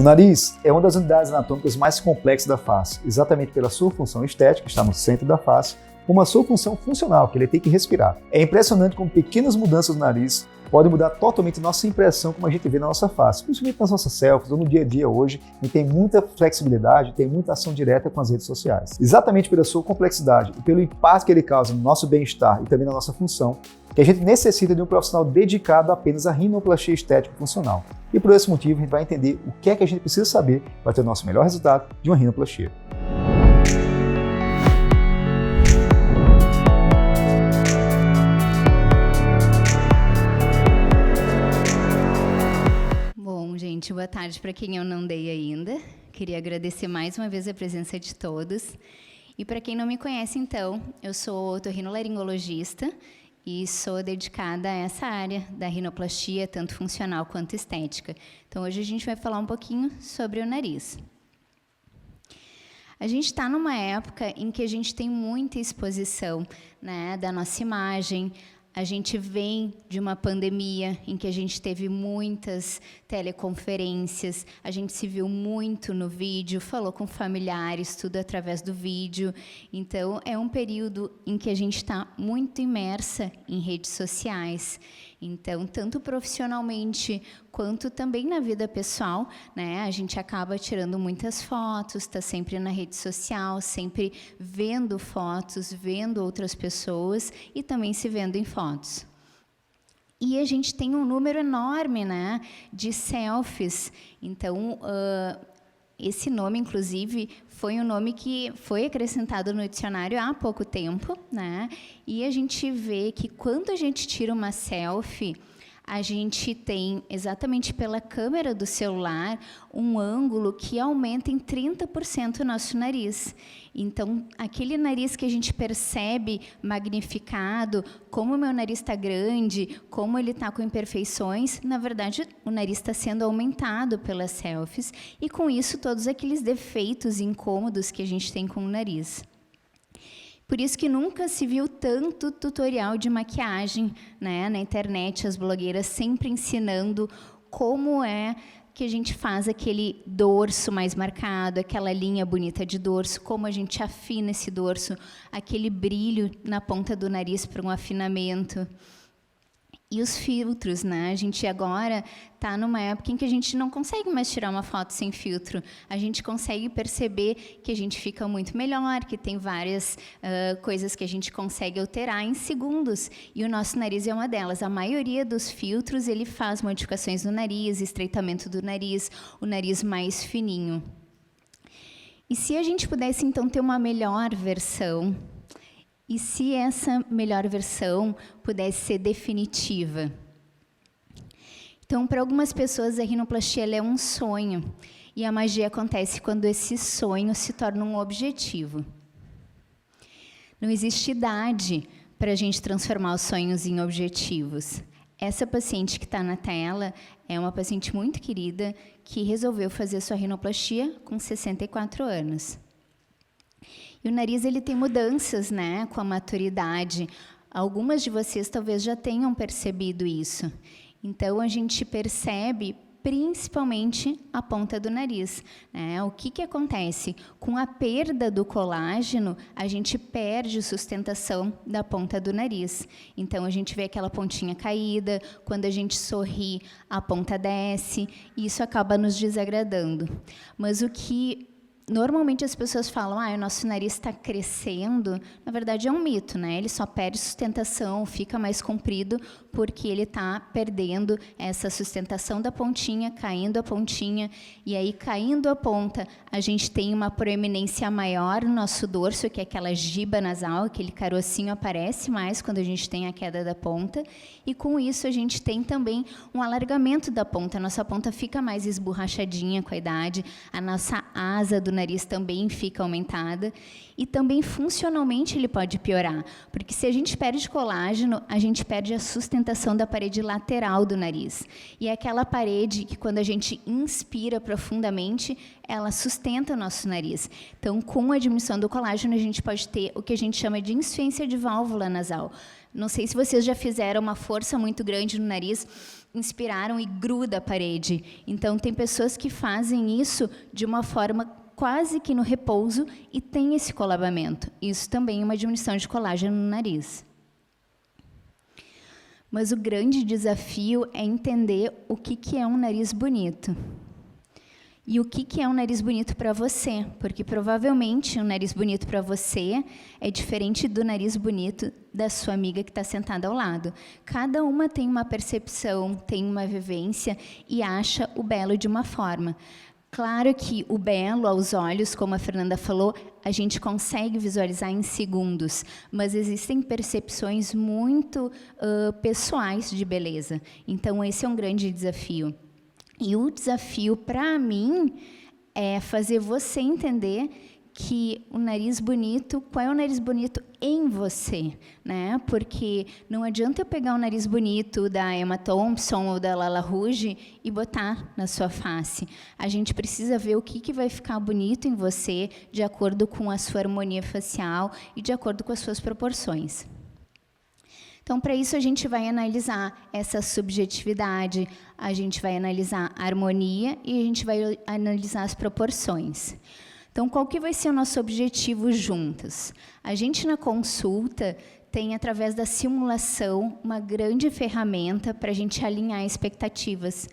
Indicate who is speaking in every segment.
Speaker 1: O nariz é uma das unidades anatômicas mais complexas da face, exatamente pela sua função estética, que está no centro da face, como a sua função funcional, que ele tem que respirar. É impressionante como pequenas mudanças no nariz podem mudar totalmente nossa impressão como a gente vê na nossa face, principalmente nas nossas selfies ou no dia a dia hoje, e tem muita flexibilidade, tem muita ação direta com as redes sociais. Exatamente pela sua complexidade e pelo impacto que ele causa no nosso bem-estar e também na nossa função, que a gente necessita de um profissional dedicado apenas à rinoplastia estética funcional. E por esse motivo a gente vai entender o que é que a gente precisa saber para ter o nosso melhor resultado de uma rinoplastia.
Speaker 2: Gente, boa tarde para quem eu não dei ainda. Queria agradecer mais uma vez a presença de todos. E para quem não me conhece, então, eu sou otorrinolaringologista e sou dedicada a essa área da rinoplastia, tanto funcional quanto estética. Então, hoje a gente vai falar um pouquinho sobre o nariz. A gente está numa época em que a gente tem muita exposição, né, da nossa imagem. A gente vem de uma pandemia em que a gente teve muitas teleconferências, a gente se viu muito no vídeo, falou com familiares, tudo através do vídeo. Então, é um período em que a gente está muito imersa em redes sociais. Então, tanto profissionalmente quanto também na vida pessoal, né? A gente acaba tirando muitas fotos, está sempre na rede social, sempre vendo fotos, vendo outras pessoas e também se vendo em fotos. E a gente tem um número enorme, né, de selfies. Então, esse nome, inclusive, foi um nome que foi acrescentado no dicionário há pouco tempo, né? E a gente vê que quando a gente tira uma selfie, a gente tem, exatamente pela câmera do celular, um ângulo que aumenta em 30% o nosso nariz. Então, aquele nariz que a gente percebe magnificado, como o meu nariz está grande, como ele está com imperfeições, na verdade, o nariz está sendo aumentado pelas selfies, e com isso, todos aqueles defeitos incômodos que a gente tem com o nariz. Por isso que nunca se viu tanto tutorial de maquiagem, né, na internet, as blogueiras sempre ensinando como é que a gente faz aquele dorso mais marcado, aquela linha bonita de dorso, como a gente afina esse dorso, aquele brilho na ponta do nariz para um afinamento. E os filtros, né? A gente agora está numa época em que a gente não consegue mais tirar uma foto sem filtro. A gente consegue perceber que a gente fica muito melhor, que tem várias coisas que a gente consegue alterar em segundos. E o nosso nariz é uma delas. A maioria dos filtros, ele faz modificações no nariz, estreitamento do nariz, o nariz mais fininho. E se a gente pudesse, então, ter uma melhor versão, e se essa melhor versão pudesse ser definitiva? Então, para algumas pessoas, a rinoplastia é um sonho. E a magia acontece quando esse sonho se torna um objetivo. Não existe idade para a gente transformar os sonhos em objetivos. Essa paciente que está na tela é uma paciente muito querida que resolveu fazer sua rinoplastia com 64 anos. E o nariz, ele tem mudanças, né, com a maturidade. Algumas de vocês talvez já tenham percebido isso. Então, a gente percebe principalmente a ponta do nariz, né? O que acontece? Com a perda do colágeno, a gente perde sustentação da ponta do nariz. Então, a gente vê aquela pontinha caída, quando a gente sorri, a ponta desce, e isso acaba nos desagradando. Mas o que normalmente as pessoas falam, o nosso nariz está crescendo, na verdade é um mito, né? Ele só perde sustentação, fica mais comprido, porque ele está perdendo essa sustentação da pontinha, caindo a pontinha, e aí caindo a ponta, a gente tem uma proeminência maior no nosso dorso, que é aquela giba nasal, aquele carocinho aparece mais quando a gente tem a queda da ponta, e com isso a gente tem também um alargamento da ponta, a nossa ponta fica mais esborrachadinha com a idade, a nossa asa do do nariz também fica aumentada. E também funcionalmente ele pode piorar, porque se a gente perde colágeno, a gente perde a sustentação da parede lateral do nariz. E é aquela parede que, quando a gente inspira profundamente, ela sustenta o nosso nariz. Então, com a diminuição do colágeno, a gente pode ter o que a gente chama de insuficiência de válvula nasal. Não sei se vocês já fizeram uma força muito grande no nariz, inspiraram e gruda a parede. Então, tem pessoas que fazem isso de uma forma quase que no repouso e tem esse colabamento. Isso também é uma diminuição de colágeno no nariz. Mas o grande desafio é entender o que é um nariz bonito. E o que é um nariz bonito para você? Porque provavelmente um nariz bonito para você é diferente do nariz bonito da sua amiga que está sentada ao lado. Cada uma tem uma percepção, tem uma vivência e acha o belo de uma forma. Claro que o belo aos olhos, como a Fernanda falou, a gente consegue visualizar em segundos, mas existem percepções muito pessoais de beleza. Então, esse é um grande desafio. E o desafio, para mim, é fazer você entender que o nariz bonito, qual é o nariz bonito em você, né? Porque não adianta eu pegar o nariz bonito da Emma Thompson ou da Lala Rouge e botar na sua face. A gente precisa ver o que vai ficar bonito em você de acordo com a sua harmonia facial e de acordo com as suas proporções. Então, para isso, a gente vai analisar essa subjetividade, a gente vai analisar a harmonia e a gente vai analisar as proporções. Então, qual que vai ser o nosso objetivo juntas? A gente, na consulta, tem, através da simulação, uma grande ferramenta para a gente alinhar expectativas.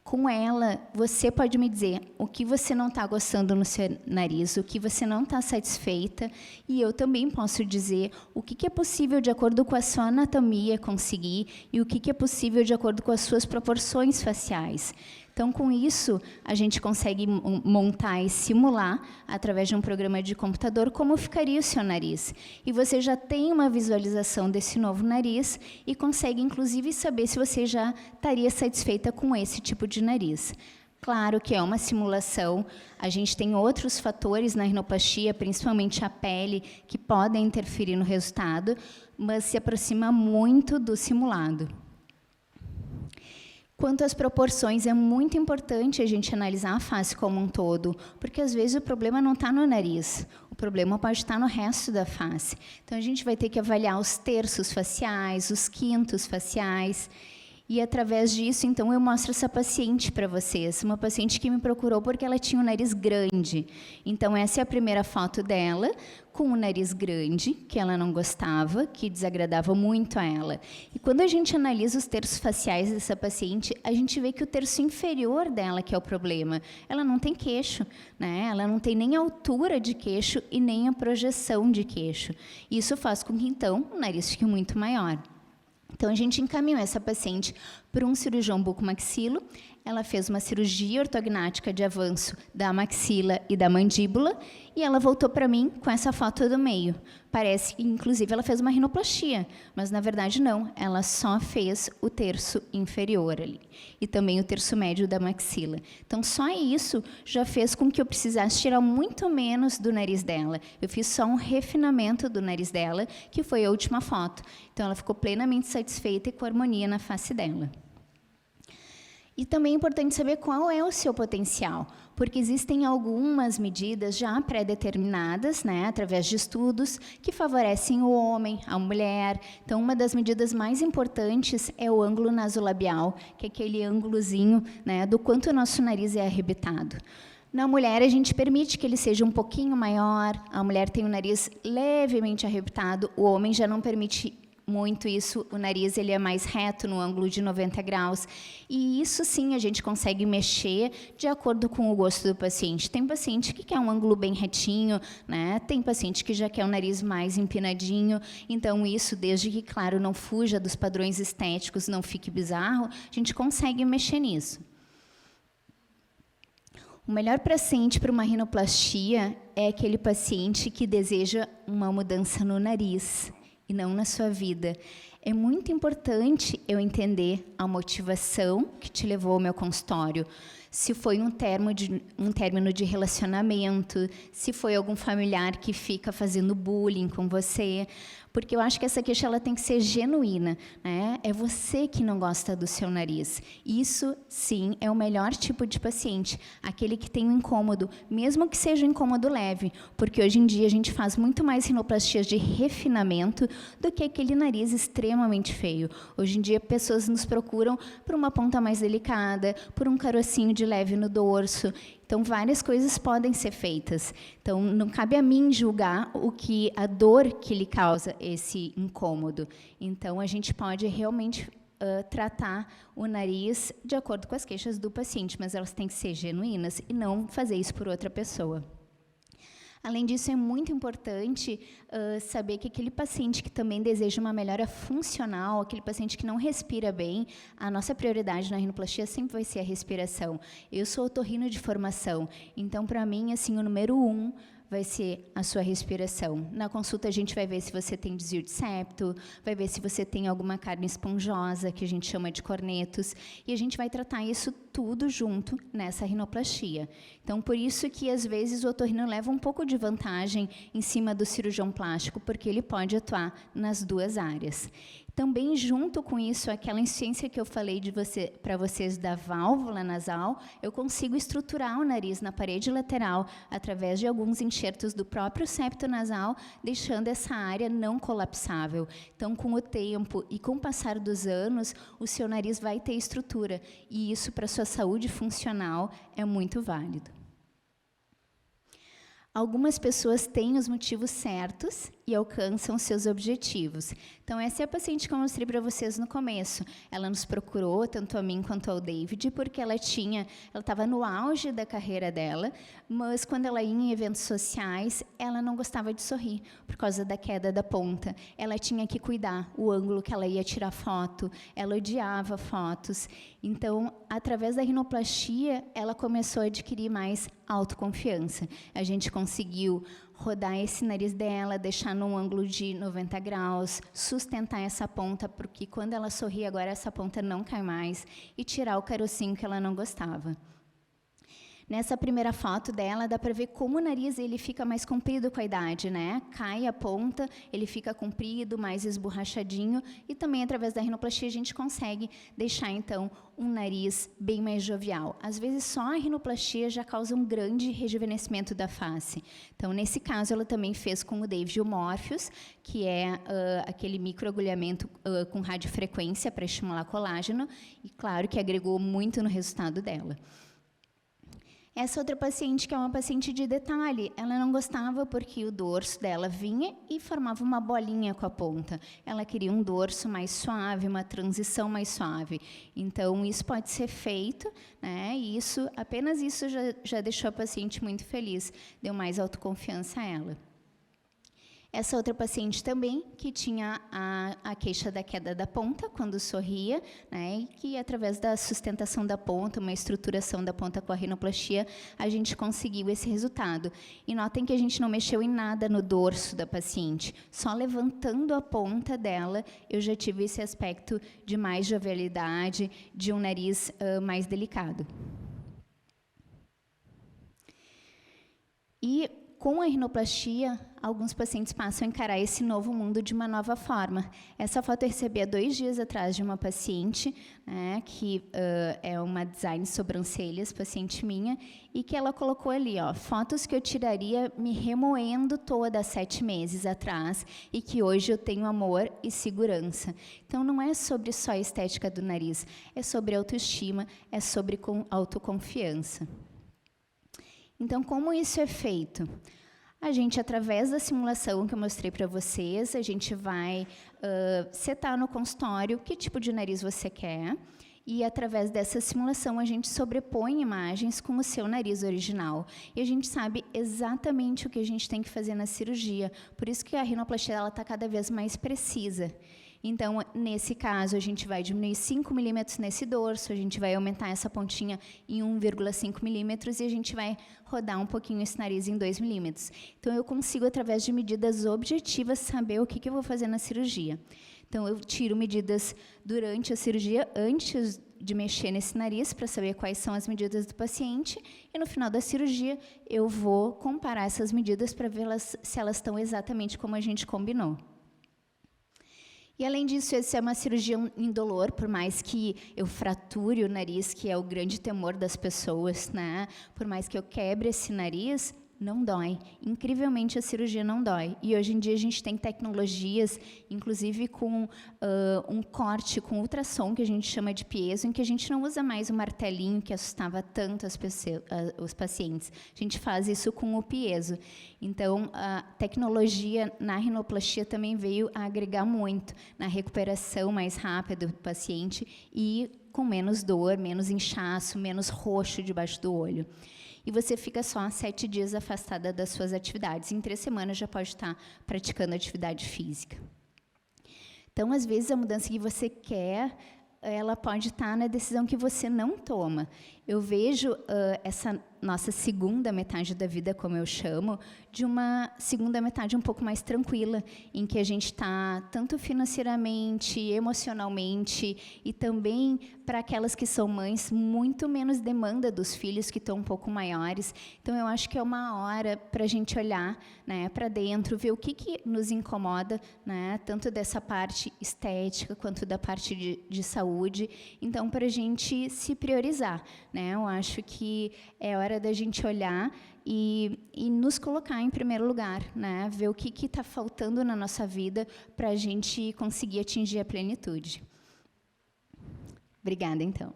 Speaker 2: Com ela, você pode me dizer o que você não está gostando no seu nariz, o que você não está satisfeita, e eu também posso dizer o que é possível de acordo com a sua anatomia conseguir e o que é possível de acordo com as suas proporções faciais. Então, com isso, a gente consegue montar e simular, através de um programa de computador, como ficaria o seu nariz. E você já tem uma visualização desse novo nariz e consegue, inclusive, saber se você já estaria satisfeita com esse tipo de nariz. Claro que é uma simulação, a gente tem outros fatores na rinoplastia, principalmente a pele, que podem interferir no resultado, mas se aproxima muito do simulado. Quanto às proporções, é muito importante a gente analisar a face como um todo, porque às vezes o problema não está no nariz, o problema pode estar no resto da face. Então, a gente vai ter que avaliar os terços faciais, os quintos faciais, e através disso, então, eu mostro essa paciente para vocês, uma paciente que me procurou porque ela tinha um nariz grande. Então, essa é a primeira foto dela, com um nariz grande, que ela não gostava, que desagradava muito a ela. E quando a gente analisa os terços faciais dessa paciente, a gente vê que o terço inferior dela que é o problema. Ela não tem queixo, né? Ela não tem nem a altura de queixo e nem a projeção de queixo. Isso faz com que, então, o nariz fique muito maior. Então, a gente encaminhou essa paciente para um cirurgião bucomaxilo. Ela fez uma cirurgia ortognática de avanço da maxila e da mandíbula e ela voltou para mim com essa foto do meio. Parece que, inclusive, ela fez uma rinoplastia, mas, na verdade, não. Ela só fez o terço inferior ali e também o terço médio da maxila. Então, só isso já fez com que eu precisasse tirar muito menos do nariz dela. Eu fiz só um refinamento do nariz dela, que foi a última foto. Então, ela ficou plenamente satisfeita e com harmonia na face dela. E também é importante saber qual é o seu potencial, porque existem algumas medidas já pré-determinadas, né, através de estudos, que favorecem o homem, a mulher. Então, uma das medidas mais importantes é o ângulo nasolabial, que é aquele ângulozinho, né, do quanto o nosso nariz é arrebitado. Na mulher, a gente permite que ele seja um pouquinho maior, a mulher tem o nariz levemente arrebitado, o homem já não permite muito isso, o nariz ele é mais reto no ângulo de 90 graus, e isso sim a gente consegue mexer de acordo com o gosto do paciente. Tem paciente que quer um ângulo bem retinho, né? Tem paciente que já quer um nariz mais empinadinho, então isso, desde que, claro, não fuja dos padrões estéticos, não fique bizarro, a gente consegue mexer nisso. O melhor paciente para uma rinoplastia é aquele paciente que deseja uma mudança no nariz, e não na sua vida. É muito importante eu entender a motivação que te levou ao meu consultório. Se foi um término de relacionamento, se foi algum familiar que fica fazendo bullying com você, porque eu acho que essa queixa ela tem que ser genuína, né? É você que não gosta do seu nariz. Isso, sim, é o melhor tipo de paciente, aquele que tem um incômodo, mesmo que seja um incômodo leve, porque hoje em dia a gente faz muito mais rinoplastias de refinamento do que aquele nariz extremamente feio. Hoje em dia, pessoas nos procuram por uma ponta mais delicada, por um carocinho de leve no dorso. Então, várias coisas podem ser feitas. Então, não cabe a mim julgar a dor que lhe causa esse incômodo. Então, a gente pode realmente tratar o nariz de acordo com as queixas do paciente, mas elas têm que ser genuínas e não fazer isso por outra pessoa. Além disso, é muito importante saber que aquele paciente que também deseja uma melhora funcional, aquele paciente que não respira bem, a nossa prioridade na rinoplastia sempre vai ser a respiração. Eu sou otorrino de formação, então, para mim, assim, o número 1 vai ser a sua respiração. Na consulta, a gente vai ver se você tem desvio de septo, vai ver se você tem alguma carne esponjosa, que a gente chama de cornetos, e a gente vai tratar isso tudo junto nessa rinoplastia. Então, por isso que, às vezes, o otorrino leva um pouco de vantagem em cima do cirurgião plástico, porque ele pode atuar nas duas áreas. Também, junto com isso, aquela insuficiência que eu falei para vocês da válvula nasal, eu consigo estruturar o nariz na parede lateral através de alguns enxertos do próprio septo nasal, deixando essa área não colapsável. Então, com o tempo e com o passar dos anos, o seu nariz vai ter estrutura, e isso, para a sua saúde funcional, é muito válido. Algumas pessoas têm os motivos certos e alcançam seus objetivos. Então, essa é a paciente que eu mostrei para vocês no começo. Ela nos procurou, tanto a mim quanto ao David, porque ela estava no auge da carreira dela, mas quando ela ia em eventos sociais, ela não gostava de sorrir, por causa da queda da ponta. Ela tinha que cuidar o ângulo que ela ia tirar foto, ela odiava fotos. Então, através da rinoplastia, ela começou a adquirir mais autoconfiança. A gente conseguiu rodar esse nariz dela, deixar num ângulo de 90 graus, sustentar essa ponta, porque quando ela sorri, agora essa ponta não cai mais, e tirar o carocinho que ela não gostava. Nessa primeira foto dela, dá para ver como o nariz ele fica mais comprido com a idade, né? Cai a ponta, ele fica comprido, mais esborrachadinho, e também através da rinoplastia a gente consegue deixar, então, um nariz bem mais jovial. Às vezes, só a rinoplastia já causa um grande rejuvenescimento da face. Então, nesse caso, ela também fez com o David o Morpheus, que é aquele microagulhamento com radiofrequência para estimular colágeno, e claro que agregou muito no resultado dela. Essa outra paciente, que é uma paciente de detalhe, ela não gostava porque o dorso dela vinha e formava uma bolinha com a ponta. Ela queria um dorso mais suave, uma transição mais suave. Então, isso pode ser feito, né? E apenas isso já deixou a paciente muito feliz, deu mais autoconfiança a ela. Essa outra paciente também, que tinha a queixa da queda da ponta quando sorria, né, e que através da sustentação da ponta, uma estruturação da ponta com a rinoplastia, a gente conseguiu esse resultado. E notem que a gente não mexeu em nada no dorso da paciente, só levantando a ponta dela, eu já tive esse aspecto de mais jovialidade, de um nariz mais delicado. E com a rinoplastia, alguns pacientes passam a encarar esse novo mundo de uma nova forma. Essa foto eu recebi há 2 dias atrás de uma paciente, né, que é uma design sobrancelhas, paciente minha, e que ela colocou ali, fotos que eu tiraria me remoendo toda há 7 meses atrás, e que hoje eu tenho amor e segurança. Então, não é sobre só a estética do nariz, é sobre autoestima, é sobre autoconfiança. Então, como isso é feito? A gente, através da simulação que eu mostrei para vocês, a gente vai setar no consultório que tipo de nariz você quer, e através dessa simulação a gente sobrepõe imagens com o seu nariz original. E a gente sabe exatamente o que a gente tem que fazer na cirurgia, por isso que a rinoplastia está cada vez mais precisa. Então, nesse caso, a gente vai diminuir 5 milímetros nesse dorso, a gente vai aumentar essa pontinha em 1,5 milímetros e a gente vai rodar um pouquinho esse nariz em 2 milímetros. Então, eu consigo, através de medidas objetivas, saber o que eu vou fazer na cirurgia. Então, eu tiro medidas durante a cirurgia, antes de mexer nesse nariz, para saber quais são as medidas do paciente, e no final da cirurgia eu vou comparar essas medidas para ver se elas estão exatamente como a gente combinou. E, além disso, essa é uma cirurgia indolor, por mais que eu frature o nariz, que é o grande temor das pessoas, né? Por mais que eu quebre esse nariz, não dói. Incrivelmente, a cirurgia não dói. E hoje em dia a gente tem tecnologias, inclusive com um corte com ultrassom, que a gente chama de piezo, em que a gente não usa mais o martelinho que assustava tanto os pacientes. A gente faz isso com o piezo. Então, a tecnologia na rinoplastia também veio a agregar muito na recuperação mais rápida do paciente e com menos dor, menos inchaço, menos roxo debaixo do olho. E você fica só 7 dias afastada das suas atividades. Em 3 semanas já pode estar praticando atividade física. Então, às vezes, a mudança que você quer, ela pode estar na decisão que você não toma. Eu vejo essa nossa segunda metade da vida, como eu chamo, de uma segunda metade um pouco mais tranquila, em que a gente está tanto financeiramente, emocionalmente, e também para aquelas que são mães, muito menos demanda dos filhos que estão um pouco maiores. Então, eu acho que é uma hora para a gente olhar, né, para dentro, ver o que nos incomoda, né, tanto dessa parte estética quanto da parte de saúde. Então, para a gente se priorizar, né? Eu acho que é hora da gente olhar e nos colocar em primeiro lugar, né? Ver o que está faltando na nossa vida para a gente conseguir atingir a plenitude. Obrigada, então.